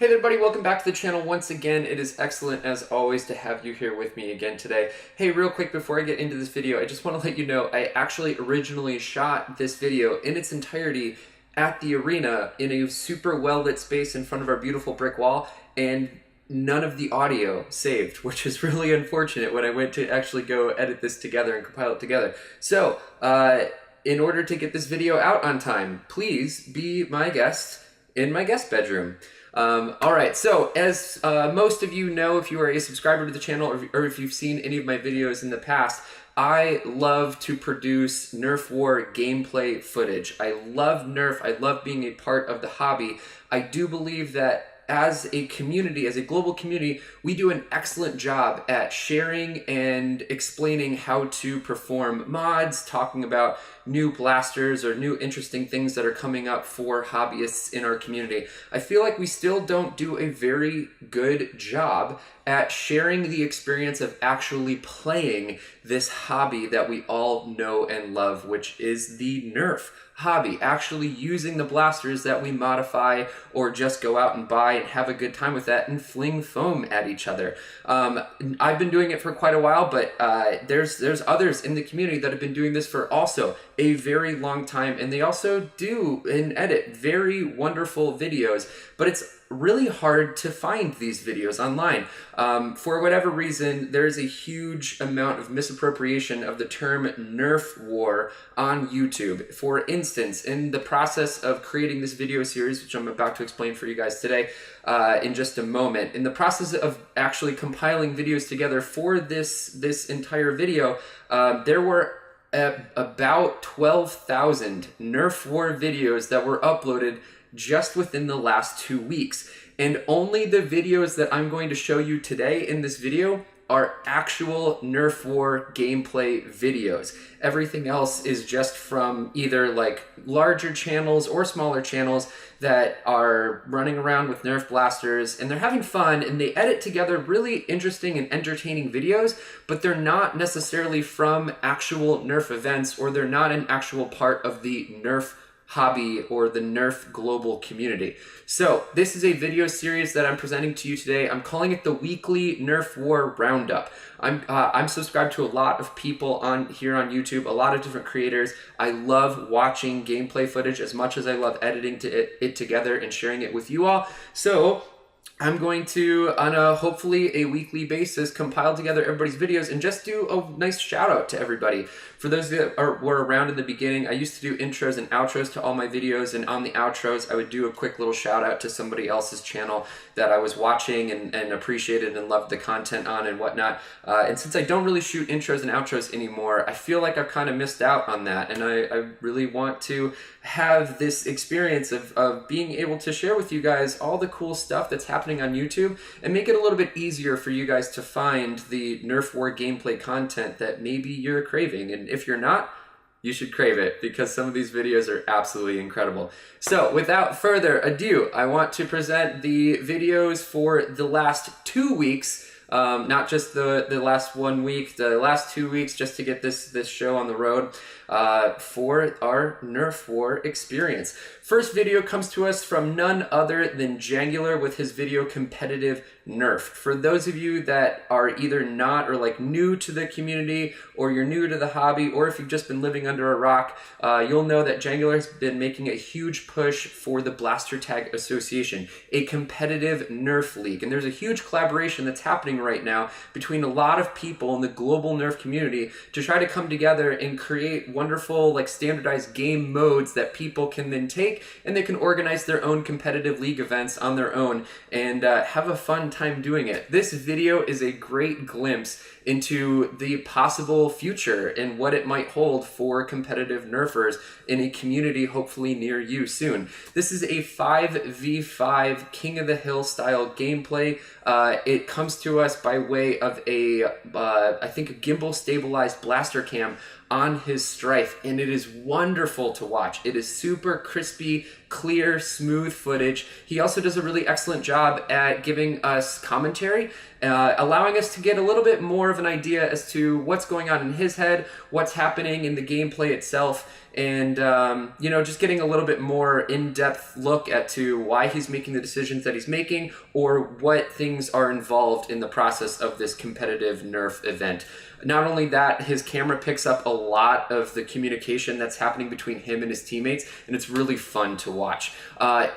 Hey there, everybody, welcome back to the channel once again. It is excellent as always to have you here with me again today. Hey, real quick before I get into this video, I just want to let you know I actually originally shot this video in its entirety at the arena in a super well lit space in front of our beautiful brick wall, and none of the audio saved, which is really unfortunate when I went to actually go edit this together and compile it together. So, in order to get this video out on time, please be my guest in my guest bedroom. All right, so as most of you know, if you are a subscriber to the channel or if you've seen any of my videos in the past, I love to produce Nerf War gameplay footage. I love Nerf. I love being a part of the hobby. I do believe that as a community, as a global community, we do an excellent job at sharing and explaining how to perform mods, talking about new blasters or new interesting things that are coming up for hobbyists in our community. I feel like we still don't do a very good job at sharing the experience of actually playing this hobby that we all know and love, which is the Nerf hobby, actually using the blasters that we modify or just go out and buy and have a good time with that and fling foam at each other. I've been doing it for quite a while, but there's others in the community that have been doing this for also a very long time, and they also do and edit very wonderful videos, but it's really hard to find these videos online. For whatever reason, there's a huge amount of misappropriation of the term Nerf War on YouTube. For instance, in the process of creating this video series, which I'm about to explain for you guys today in just a moment, in the process of actually compiling videos together for this entire video, there were about 12,000 Nerf War videos that were uploaded just within the last 2 weeks. And only the videos that I'm going to show you today in this video are actual Nerf War gameplay videos. Everything else is just from either like larger channels or smaller channels that are running around with Nerf blasters, and they're having fun and they edit together really interesting and entertaining videos, but they're not necessarily from actual Nerf events, or they're not an actual part of the Nerf hobby or the Nerf global community. So this is a video series that I'm presenting to you today. I'm calling it the weekly Nerf War Roundup. I'm subscribed to a lot of people here on YouTube, a lot of different creators. I love watching gameplay footage as much as I love editing it together and sharing it with you all. So I'm going to, on a hopefully a weekly basis, compile together everybody's videos and just do a nice shout out to everybody. For those that were around in the beginning, I used to do intros and outros to all my videos, and on the outros I would do a quick little shout out to somebody else's channel that I was watching and appreciated and loved the content on and whatnot. And since I don't really shoot intros and outros anymore, I feel like I've kind of missed out on that, and I really want to have this experience of being able to share with you guys all the cool stuff that's happening on YouTube and make it a little bit easier for you guys to find the Nerf War gameplay content that maybe you're craving. And if you're not, you should crave it, because some of these videos are absolutely incredible. So without further ado, I want to present the videos for the last 2 weeks. Not just the last 1 week, the last 2 weeks, just to get this show on the road for our Nerf War experience. First video comes to us from none other than Jangular with his video Competitive Nerf. For those of you that are either not or like new to the community, or you're new to the hobby, or if you've just been living under a rock, you'll know that Jangular has been making a huge push for the Blaster Tag Association, a competitive Nerf league. And there's a huge collaboration that's happening right now between a lot of people in the global Nerf community to try to come together and create wonderful, like, standardized game modes that people can then take, and they can organize their own competitive league events on their own and have a fun time doing it. This video is a great glimpse into the possible future and what it might hold for competitive Nerfers in a community hopefully near you soon. This is a 5v5 King of the Hill style gameplay. It comes to us by way of I think a gimbal stabilized blaster cam on his Strife, and it is wonderful to watch. It is super crispy, clear, smooth footage. He also does a really excellent job at giving us commentary, allowing us to get a little bit more of an idea as to what's going on in his head, what's happening in the gameplay itself, and you know, just getting a little bit more in-depth look at to why he's making the decisions that he's making, or what things are involved in the process of this competitive Nerf event. Not only that, his camera picks up a lot of the communication that's happening between him and his teammates, and it's really fun to watch.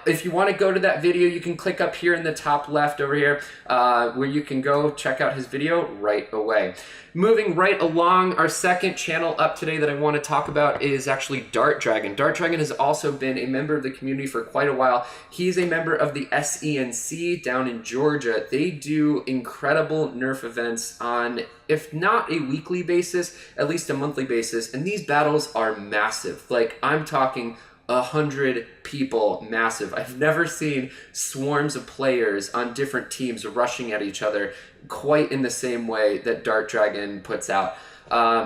If you want to go to that video, you can click up here in the top left over here, where you can go check out his video right away. Moving right along, our second channel up today that I want to talk about is actually Dart Dragon. Dart Dragon has also been a member of the community for quite a while. He's a member of the SENC down in Georgia. They do incredible Nerf events on, if not a weekly basis, at least a monthly basis, and these battles are massive. Like, I'm talking 100 people massive. I've never seen swarms of players on different teams rushing at each other quite in the same way that Dart Dragon puts out.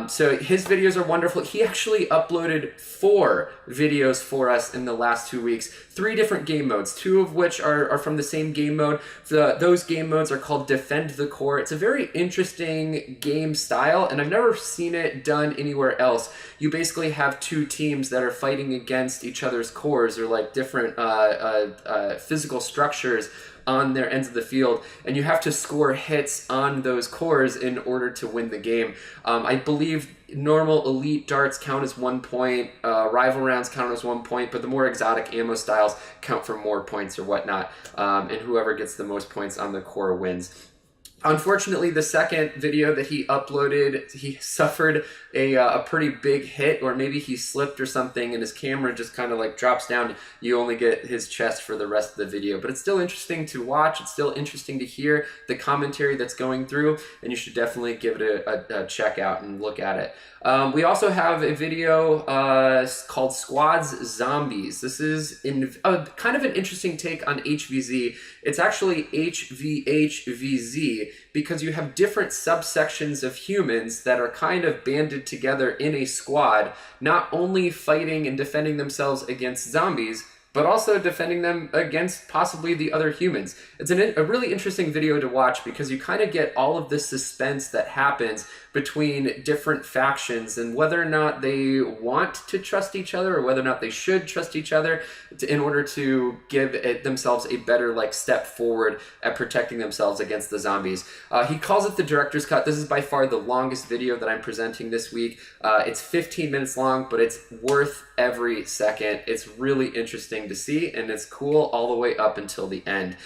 So his videos are wonderful. He actually uploaded 4 videos for us in the last 2 weeks, 3 different game modes, 2 of which are from the same game mode. Those game modes are called Defend the Core. It's a very interesting game style, and I've never seen it done anywhere else. You basically have 2 teams that are fighting against each other's cores, or like different physical structures on their ends of the field, and you have to score hits on those cores in order to win the game. I believe normal elite darts count as 1 point, rival rounds count as 1 point, but the more exotic ammo styles count for more points or whatnot, and whoever gets the most points on the core wins. Unfortunately, the second video that he uploaded, he suffered a pretty big hit, or maybe he slipped or something, and his camera just kind of like drops down. You only get his chest for the rest of the video, but it's still interesting to watch. It's still interesting to hear the commentary that's going through, and you should definitely give it a check out and look at it. We also have a video called Squads Zombies. This is kind of an interesting take on HVZ. It's actually HVHVZ, because you have different subsections of humans that are kind of banded together in a squad, not only fighting and defending themselves against zombies, but also defending them against possibly the other humans. It's a really interesting video to watch, because you kind of get all of this suspense that happens between different factions, and whether or not they want to trust each other, or whether or not they should trust each other in order to give themselves a better step forward at protecting themselves against the zombies. He calls it the director's cut. This is by far the longest video that I'm presenting this week. It's 15 minutes long, but it's worth every second. It's really interesting to see, and it's cool all the way up until the end.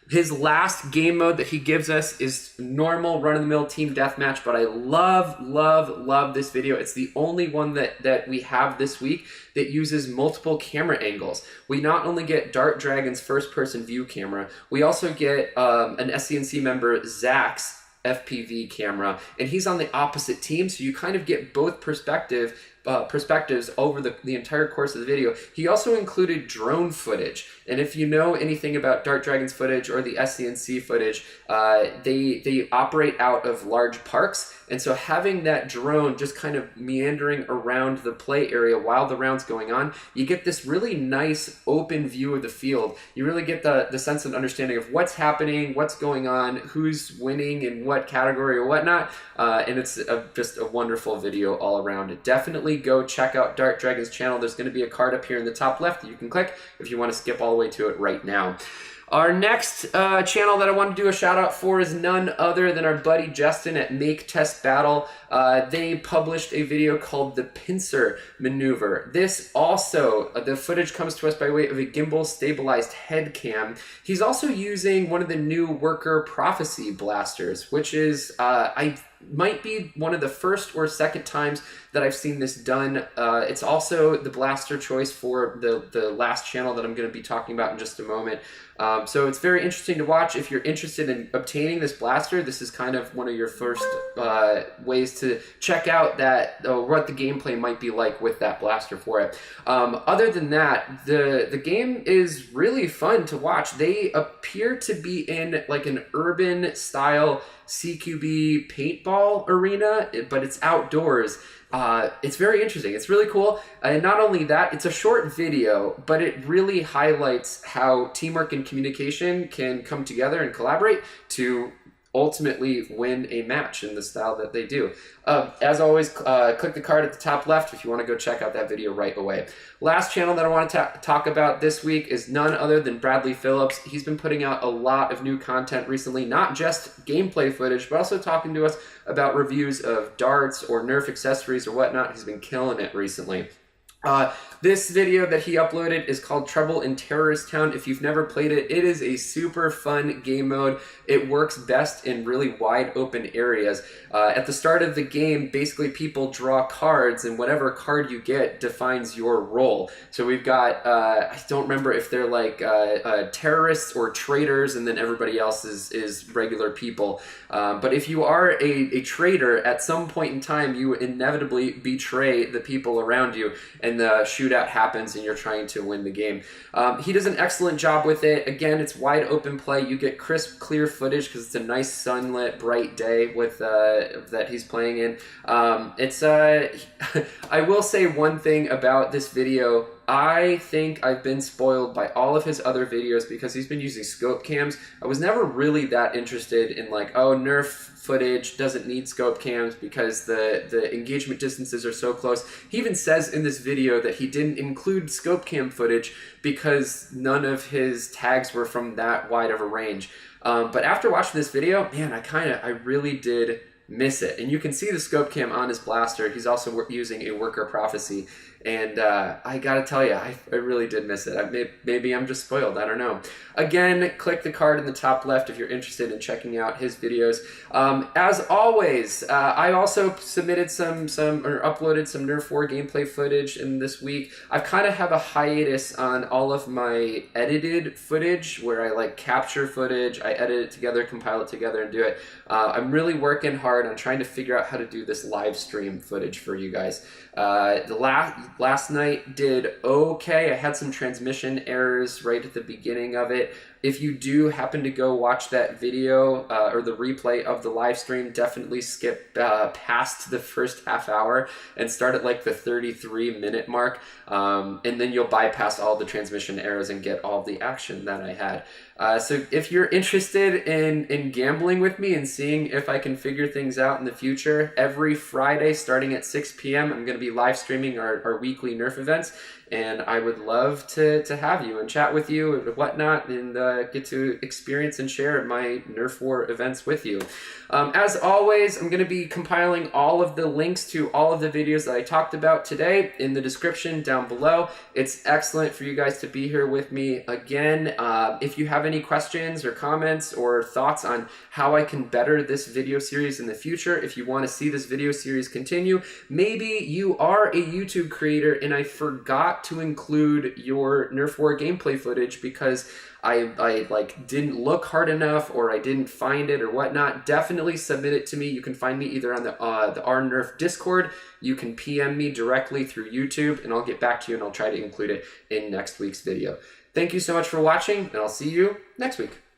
His last game mode that he gives us is normal run-of-the-mill team deathmatch, but I love this video. It's the only one that we have this week that uses multiple camera angles. We not only get Dart Dragon's first-person view camera, we also get an SCNC member, Zach's FPV camera, and he's on the opposite team, so you kind of get both perspectives over the entire course of the video. He also included drone footage, and if you know anything about Dart Dragon's footage or the SCNC footage, they operate out of large parks, and so having that drone just kind of meandering around the play area while the round's going on, you get this really nice open view of the field. You really get the sense and understanding of what's happening, what's going on, who's winning in what category or whatnot, and it's just a wonderful video all around. Definitely go check out Dart Dragon's channel. There's going to be a card up here in the top left that you can click if you want to skip all the way to it right now. Our next channel that I want to do a shout out for is none other than our buddy Justin at Make Test Battle. They published a video called the Pincer Maneuver. This also, the footage comes to us by way of a gimbal stabilized head cam. He's also using one of the new Worker Prophecy blasters, which is, might be one of the first or second times that I've seen this done. It's also the blaster choice for the last channel that I'm going to be talking about in just a moment. So it's very interesting to watch. If you're interested in obtaining this blaster, this is kind of one of your first ways to check out what the gameplay might be like with that blaster for it. Other than that, the game is really fun to watch. They appear to be in like an urban style CQB paintball paintball arena, but it's outdoors. It's very interesting. It's really cool. And not only that, it's a short video, but it really highlights how teamwork and communication can come together and collaborate to ultimately win a match in the style that they do. As always, click the card at the top left if you want to go check out that video right away. Last channel that I want to talk about this week is none other than Bradley Phillips. He's been putting out a lot of new content recently, not just gameplay footage, but also talking to us about reviews of darts or Nerf accessories or whatnot. He's been killing it recently. This video that he uploaded is called Trouble in Terrorist Town. If you've never played it, it is a super fun game mode. It works best in really wide open areas. At the start of the game, basically people draw cards, and whatever card you get defines your role. So we've got, I don't remember if they're like terrorists or traitors, and then everybody else is regular people. But if you are a traitor, at some point in time, you inevitably betray the people around you, and the shootout happens and you're trying to win the game. He does an excellent job with it. Again, it's wide open play. You get crisp, clear footage because it's a nice sunlit, bright day with that he's playing in. I will say one thing about this video. I think I've been spoiled by all of his other videos because he's been using scope cams. I was never really that interested in like, oh, Nerf footage doesn't need scope cams because the engagement distances are so close. He even says in this video that he didn't include scope cam footage because none of his tags were from that wide of a range. But after watching this video, man, I really did miss it. And you can see the scope cam on his blaster. He's also using a worker prophecy. And I gotta tell you, I really did miss it. Maybe I'm just spoiled, I don't know. Again, click the card in the top left if you're interested in checking out his videos. As always, I also submitted or uploaded some Nerf War gameplay footage in this week. I kind of have a hiatus on all of my edited footage where I like capture footage, I edit it together, compile it together, and do it. I'm really working hard on trying to figure out how to do this live stream footage for you guys. The last night did okay. I had some transmission errors right at the beginning of it. If you do happen to go watch that video or the replay of the live stream, definitely skip past the first half hour and start at like the 33-minute mark. And then you'll bypass all the transmission errors and get all the action that I had. So if you're interested in gambling with me and seeing if I can figure things out in the future, every Friday starting at 6 p.m. I'm going to be live streaming our weekly Nerf events. And I would love to have you and chat with you and whatnot and get to experience and share my Nerf War events with you. As always, I'm going to be compiling all of the links to all of the videos that I talked about today in the description down below. It's excellent for you guys to be here with me again. If you have any questions or comments or thoughts on how I can better this video series in the future, if you want to see this video series continue, maybe you are a YouTube creator and I forgot to include your Nerf War gameplay footage because I like didn't look hard enough or I didn't find it or whatnot, definitely submit it to me. You can find me either on the R Nerf Discord, you can PM me directly through YouTube, and I'll get back to you and I'll try to include it in next week's video. Thank you so much for watching, and I'll see you next week.